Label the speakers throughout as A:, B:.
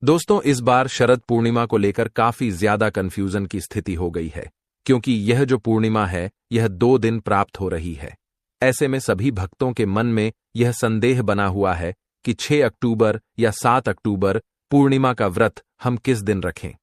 A: दोस्तों, इस बार शरद पूर्णिमा को लेकर काफी ज्यादा कंफ्यूजन की स्थिति हो गई है, क्योंकि यह जो पूर्णिमा है यह 2 दिन प्राप्त हो रही है। ऐसे में सभी भक्तों के मन में यह संदेह बना हुआ है कि 6 अक्टूबर या 7 अक्टूबर पूर्णिमा का व्रत हम किस दिन रखें,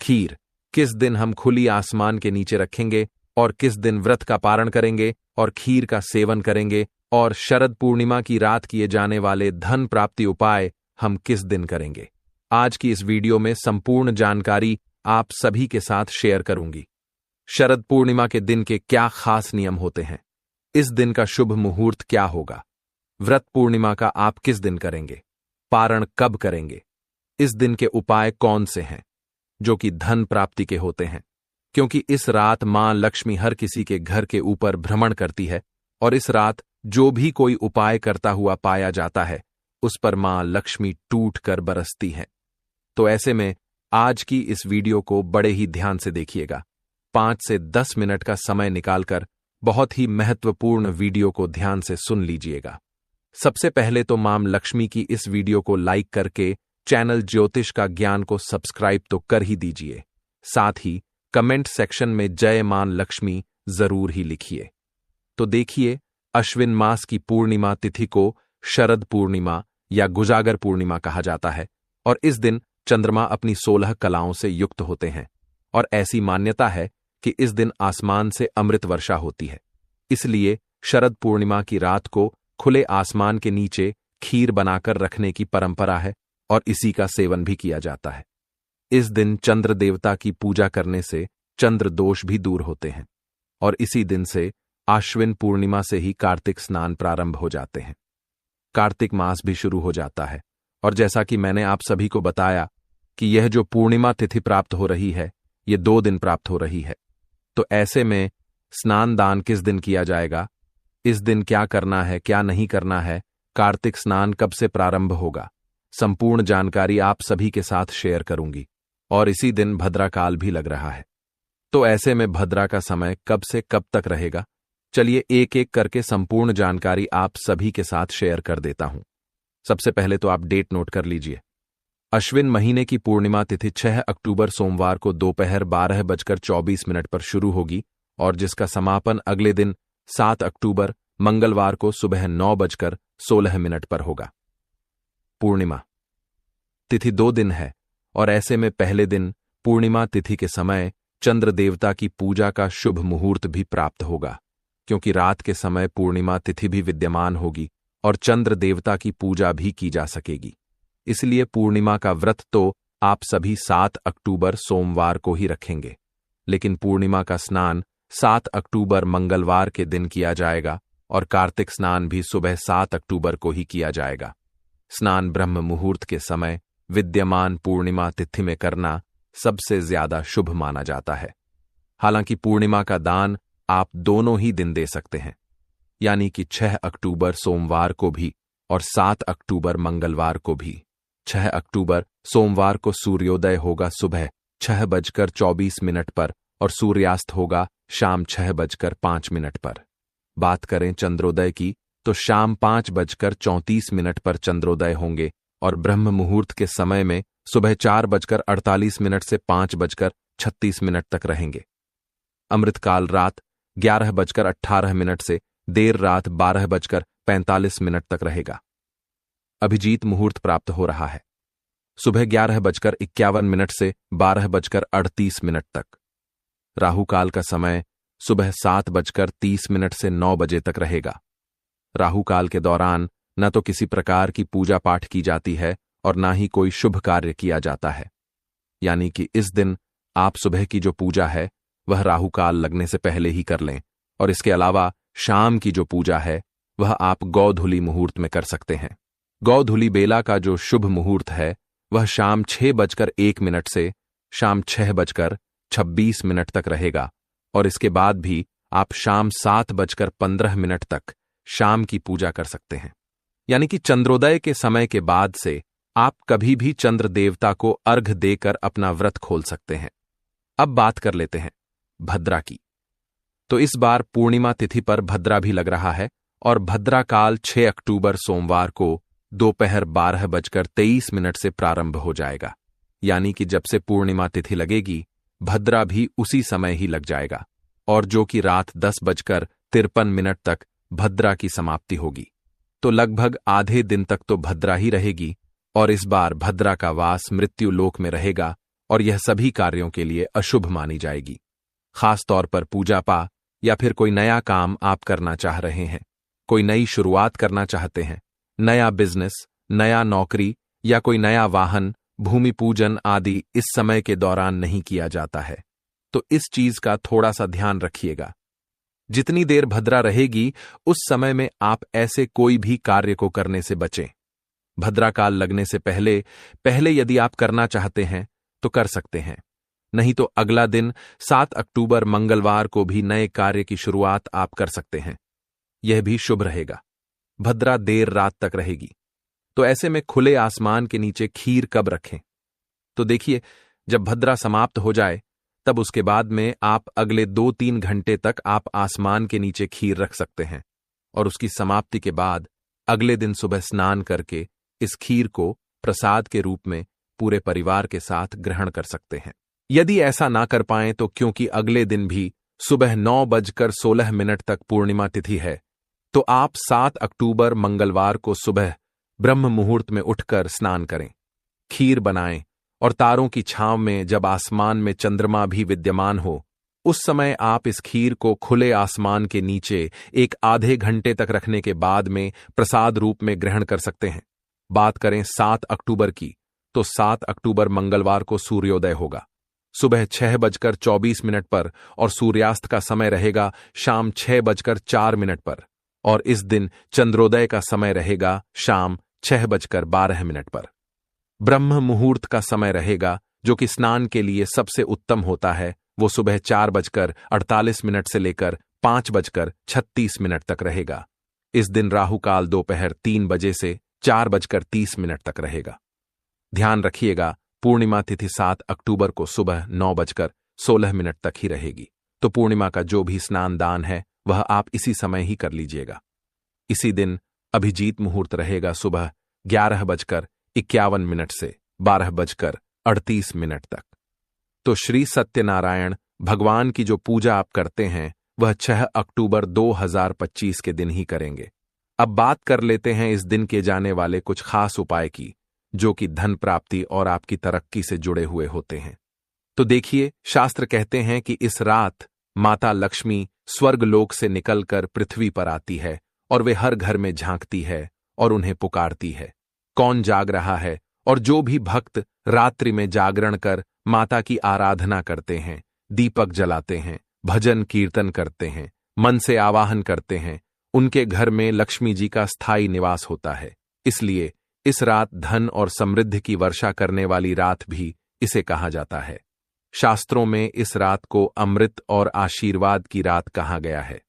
A: खीर किस दिन हम खुली आसमान के नीचे रखेंगे और किस दिन व्रत का पारण करेंगे और खीर का सेवन करेंगे, और शरद पूर्णिमा की रात किए जाने वाले धन प्राप्ति उपाय हम किस दिन करेंगे। आज की इस वीडियो में संपूर्ण जानकारी आप सभी के साथ शेयर करूंगी। शरद पूर्णिमा के दिन के क्या खास नियम होते हैं, इस दिन का शुभ मुहूर्त क्या होगा, व्रत पूर्णिमा का आप किस दिन करेंगे, पारण कब करेंगे, इस दिन के उपाय कौन से हैं जो कि धन प्राप्ति के होते हैं, क्योंकि इस रात मां लक्ष्मी हर किसी के घर के ऊपर भ्रमण करती है और इस रात जो भी कोई उपाय करता हुआ पाया जाता है उस पर मां लक्ष्मी टूट कर बरसती है। तो ऐसे में आज की इस वीडियो को बड़े ही ध्यान से देखिएगा। 5 से 10 मिनट का समय निकालकर बहुत ही महत्वपूर्ण वीडियो को ध्यान से सुन लीजिएगा। सबसे पहले तो मां लक्ष्मी की इस वीडियो को लाइक करके चैनल ज्योतिष का ज्ञान को सब्सक्राइब तो कर ही दीजिए, साथ ही कमेंट सेक्शन में जय मां लक्ष्मी जरूर ही लिखिए। तो देखिए, अश्विन मास की पूर्णिमा तिथि को शरद पूर्णिमा या गुजागर पूर्णिमा कहा जाता है और इस दिन चंद्रमा अपनी 16 कलाओं से युक्त होते हैं और ऐसी मान्यता है कि इस दिन आसमान से अमृत वर्षा होती है। इसलिए शरद पूर्णिमा की रात को खुले आसमान के नीचे खीर बनाकर रखने की परंपरा है और इसी का सेवन भी किया जाता है। इस दिन चंद्र देवता की पूजा करने से चंद्र दोष भी दूर होते हैं और इसी दिन से आश्विन पूर्णिमा से ही कार्तिक स्नान प्रारंभ हो जाते हैं। कार्तिक मास भी शुरू हो जाता है और जैसा कि मैंने आप सभी को बताया कि यह जो पूर्णिमा तिथि प्राप्त हो रही है यह 2 दिन प्राप्त हो रही है। तो ऐसे में स्नान दान किस दिन किया जाएगा, इस दिन क्या करना है क्या नहीं करना है, कार्तिक स्नान कब से प्रारंभ होगा, संपूर्ण जानकारी आप सभी के साथ शेयर करूंगी। और इसी दिन भद्रा काल भी लग रहा है। तो ऐसे में भद्रा का समय कब से कब तक रहेगा, चलिए एक एक करके संपूर्ण जानकारी आप सभी के साथ शेयर कर देता हूं। सबसे पहले तो आप डेट नोट कर लीजिए। अश्विन महीने की पूर्णिमा तिथि 6 अक्टूबर सोमवार को दोपहर 12:24 पर शुरू होगी और जिसका समापन अगले दिन 7 अक्टूबर मंगलवार को सुबह 9:16 पर होगा। पूर्णिमा तिथि 2 दिन है और ऐसे में पहले दिन पूर्णिमा तिथि के समय चंद्र देवता की पूजा का शुभ मुहूर्त भी प्राप्त होगा, क्योंकि रात के समय पूर्णिमा तिथि भी विद्यमान होगी और चंद्र देवता की पूजा भी की जा सकेगी। इसलिए पूर्णिमा का व्रत तो आप सभी 7 अक्टूबर सोमवार को ही रखेंगे, लेकिन पूर्णिमा का स्नान 7 अक्टूबर मंगलवार के दिन किया जाएगा और कार्तिक स्नान भी सुबह 7 अक्टूबर को ही किया जाएगा। स्नान ब्रह्म मुहूर्त के समय विद्यमान पूर्णिमा तिथि में करना सबसे ज्यादा शुभ माना जाता है। हालांकि पूर्णिमा का दान आप दोनों ही दिन दे सकते हैं, यानी कि 6 अक्टूबर सोमवार को भी और 7 अक्टूबर मंगलवार को भी। 6 अक्टूबर सोमवार को सूर्योदय होगा सुबह 6:24 पर और सूर्यास्त होगा शाम 6:05 पर। बात करें चंद्रोदय की तो शाम 5:34 पर चंद्रोदय होंगे और ब्रह्म मुहूर्त के समय में सुबह 4:48 से 5:36 तक रहेंगे। अमृतकाल रात 11:18 से देर रात 12:45 तक रहेगा। अभिजीत मुहूर्त प्राप्त हो रहा है सुबह 11:51 से 12:38 तक। राहु काल का समय सुबह 7:30 से 9 बजे तक रहेगा। राहु काल के दौरान न तो किसी प्रकार की पूजा पाठ की जाती है और ना ही कोई शुभ कार्य किया जाता है, यानी कि इस दिन आप सुबह की जो पूजा है वह राहु काल लगने से पहले ही कर लें और इसके अलावा शाम की जो पूजा है वह आप गौधुली मुहूर्त में कर सकते हैं। गौधुली बेला का जो शुभ मुहूर्त है वह शाम 6:01 से शाम 6:26 तक रहेगा और इसके बाद भी आप शाम 7:15 तक शाम की पूजा कर सकते हैं। यानी कि चंद्रोदय के समय के बाद से आप कभी भी चंद्र देवता को अर्घ्य देकर अपना व्रत खोल सकते हैं। अब बात कर लेते हैं भद्रा की। तो इस बार पूर्णिमा तिथि पर भद्रा भी लग रहा है और भद्रा काल 6 अक्टूबर सोमवार को दोपहर 12:23 से प्रारंभ हो जाएगा। यानी कि जब से पूर्णिमा तिथि लगेगी, भद्रा भी उसी समय ही लग जाएगा, और जो कि रात 10:53 तक भद्रा की समाप्ति होगी। तो लगभग आधे दिन तक तो भद्रा ही रहेगी, और इस बार भद्रा का वास मृत्यु लोक में रहेगा, और यह सभी कार्यों के लिए अशुभ मानी जाएगी। खास तौर पर पूजा पाठ या फिर कोई नया काम आप करना चाह रहे हैं, कोई नई शुरुआत करना चाहते हैं, नया बिजनेस, नया नौकरी या कोई नया वाहन, भूमि पूजन आदि इस समय के दौरान नहीं किया जाता है। तो इस चीज का थोड़ा सा ध्यान रखिएगा। जितनी देर भद्रा रहेगी उस समय में आप ऐसे कोई भी कार्य को करने से बचें। भद्रा काल लगने से पहले यदि आप करना चाहते हैं तो कर सकते हैं, नहीं तो अगला दिन 7 अक्टूबर मंगलवार को भी नए कार्य की शुरुआत आप कर सकते हैं। यह भी शुभ रहेगा। भद्रा देर रात तक रहेगी, तो ऐसे में खुले आसमान के नीचे खीर कब रखें? तो देखिए, जब भद्रा समाप्त हो जाए तब उसके बाद में आप अगले 2-3 घंटे तक आप आसमान के नीचे खीर रख सकते हैं, और उसकी समाप्ति के बाद अगले दिन सुबह स्नान करके इस खीर को प्रसाद के रूप में पूरे परिवार के साथ ग्रहण कर सकते हैं। यदि ऐसा ना कर पाएं तो क्योंकि अगले दिन भी सुबह 9:16 तक पूर्णिमा तिथि है, तो आप 7 अक्टूबर मंगलवार को सुबह ब्रह्म मुहूर्त में उठकर स्नान करें, खीर बनाएं, और तारों की छांव में जब आसमान में चंद्रमा भी विद्यमान हो, उस समय आप इस खीर को खुले आसमान के नीचे एक आधे घंटे तक रखने के बाद में प्रसाद रूप में ग्रहण कर सकते हैं। बात करें 7 अक्टूबर की, तो 7 अक्टूबर मंगलवार को सूर्योदय होगा सुबह 6:24 पर, और सूर्यास्त का समय रहेगा शाम 6:04 पर, और इस दिन चंद्रोदय का समय रहेगा शाम 6:12 पर। ब्रह्म मुहूर्त का समय रहेगा, जो कि स्नान के लिए सबसे उत्तम होता है, वो सुबह 4:48 से लेकर 5:36 तक रहेगा। इस दिन राहु काल दोपहर 3 बजे से 4:30 तक रहेगा। ध्यान रखिएगा, पूर्णिमा तिथि 7 अक्टूबर को सुबह 9:16 तक ही रहेगी, तो पूर्णिमा का जो भी स्नान दान है वह आप इसी समय ही कर लीजिएगा। इसी दिन अभिजीत मुहूर्त रहेगा सुबह 11:51 से 12:38 तक। तो श्री सत्यनारायण भगवान की जो पूजा आप करते हैं वह 6 अक्टूबर 2025 के दिन ही करेंगे। अब बात कर लेते हैं इस दिन किए जाने वाले कुछ खास उपाय की, जो कि धन प्राप्ति और आपकी तरक्की से जुड़े हुए होते हैं। तो देखिए, शास्त्र कहते हैं कि इस रात माता लक्ष्मी स्वर्गलोक से निकलकर पृथ्वी पर आती है, और वे हर घर में झांकती है और उन्हें पुकारती है। कौन जाग रहा है? और जो भी भक्त रात्रि में जागरण कर माता की आराधना करते हैं, दीपक जलाते हैं, भजन कीर्तन करते हैं, मन से आवाहन करते हैं, उनके घर में लक्ष्मी जी का स्थायी निवास होता है। इसलिए इस रात धन और समृद्धि की वर्षा करने वाली रात भी इसे कहा जाता है। शास्त्रों में इस रात को अमृत और आशीर्वाद की रात कहा गया है।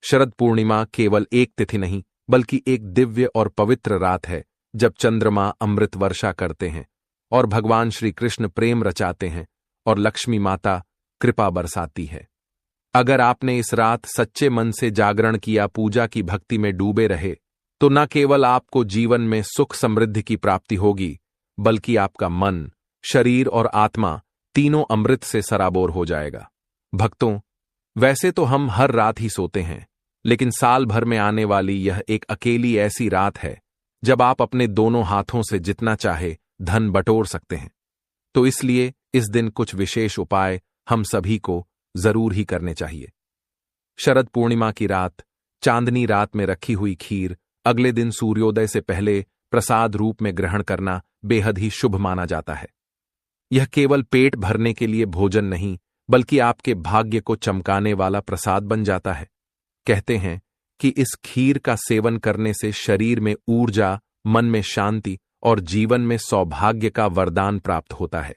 A: शरद पूर्णिमा केवल एक तिथि नहीं, बल्कि एक दिव्य और पवित्र रात है, जब चंद्रमा अमृत वर्षा करते हैं और भगवान श्री कृष्ण प्रेम रचाते हैं और लक्ष्मी माता कृपा बरसाती है। अगर आपने इस रात सच्चे मन से जागरण किया, पूजा की भक्ति में डूबे रहे, तो न केवल आपको जीवन में सुख समृद्धि की प्राप्ति होगी, बल्कि आपका मन, शरीर और आत्मा तीनों अमृत से सराबोर हो जाएगा। भक्तों, वैसे तो हम हर रात ही सोते हैं, लेकिन साल भर में आने वाली यह एक अकेली ऐसी रात है जब आप अपने दोनों हाथों से जितना चाहे धन बटोर सकते हैं। तो इसलिए इस दिन कुछ विशेष उपाय हम सभी को जरूर ही करने चाहिए। शरद पूर्णिमा की रात, चांदनी रात में रखी हुई खीर अगले दिन सूर्योदय से पहले प्रसाद रूप में ग्रहण करना बेहद ही शुभ माना जाता है। यह केवल पेट भरने के लिए भोजन नहीं, बल्कि आपके भाग्य को चमकाने वाला प्रसाद बन जाता है। कहते हैं कि इस खीर का सेवन करने से शरीर में ऊर्जा, मन में शांति और जीवन में सौभाग्य का वरदान प्राप्त होता है।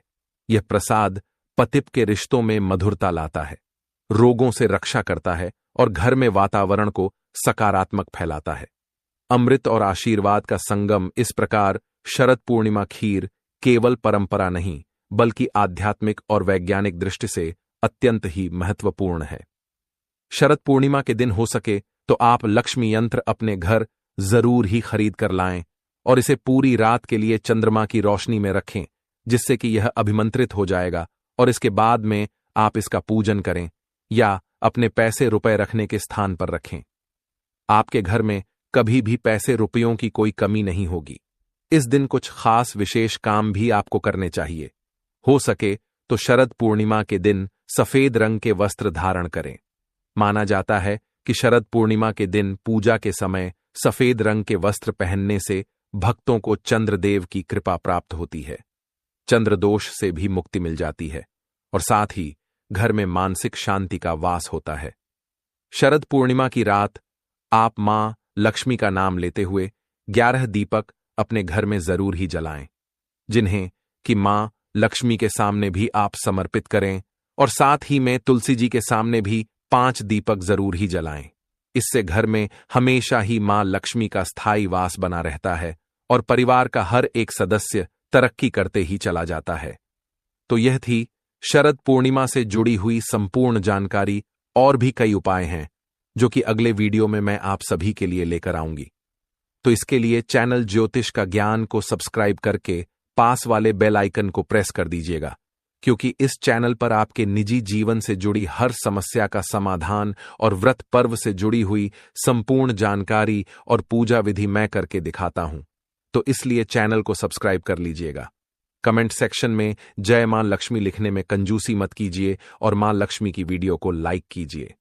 A: यह प्रसाद पतिप के रिश्तों में मधुरता लाता है, रोगों से रक्षा करता है और घर में वातावरण को सकारात्मक फैलाता है। अमृत और आशीर्वाद का संगम इस प्रकार शरद पूर्णिमा खीर केवल परंपरा नहीं, बल्कि आध्यात्मिक और वैज्ञानिक दृष्टि से अत्यंत ही महत्वपूर्ण है। शरद पूर्णिमा के दिन हो सके तो आप लक्ष्मी यंत्र अपने घर जरूर ही खरीद कर लाएं और इसे पूरी रात के लिए चंद्रमा की रोशनी में रखें, जिससे कि यह अभिमंत्रित हो जाएगा और इसके बाद में आप इसका पूजन करें या अपने पैसे रुपए रखने के स्थान पर रखें। आपके घर में कभी भी पैसे रुपयों की कोई कमी नहीं होगी। इस दिन कुछ खास विशेष काम भी आपको करने चाहिए। हो सके तो शरद पूर्णिमा के दिन सफेद रंग के वस्त्र धारण करें। माना जाता है कि शरद पूर्णिमा के दिन पूजा के समय सफेद रंग के वस्त्र पहनने से भक्तों को चंद्रदेव की कृपा प्राप्त होती है, चंद्रदोष से भी मुक्ति मिल जाती है और साथ ही घर में मानसिक शांति का वास होता है। शरद पूर्णिमा की रात आप मां लक्ष्मी का नाम लेते हुए 11 दीपक अपने घर में जरूर ही जलाएं, जिन्हें कि मां लक्ष्मी के सामने भी आप समर्पित करें और साथ ही में तुलसी जी के सामने भी 5 दीपक जरूर ही जलाएं। इससे घर में हमेशा ही मां लक्ष्मी का स्थायी वास बना रहता है और परिवार का हर एक सदस्य तरक्की करते ही चला जाता है। तो यह थी शरद पूर्णिमा से जुड़ी हुई संपूर्ण जानकारी। और भी कई उपाय हैं जो कि अगले वीडियो में मैं आप सभी के लिए लेकर आऊंगी। तो इसके लिए चैनल ज्योतिष का ज्ञान को सब्सक्राइब करके पास वाले बेल आइकन को प्रेस कर दीजिएगा, क्योंकि इस चैनल पर आपके निजी जीवन से जुड़ी हर समस्या का समाधान और व्रत पर्व से जुड़ी हुई संपूर्ण जानकारी और पूजा विधि मैं करके दिखाता हूं। तो इसलिए चैनल को सब्सक्राइब कर लीजिएगा। कमेंट सेक्शन में जय मां लक्ष्मी लिखने में कंजूसी मत कीजिए और मां लक्ष्मी की वीडियो को लाइक कीजिए।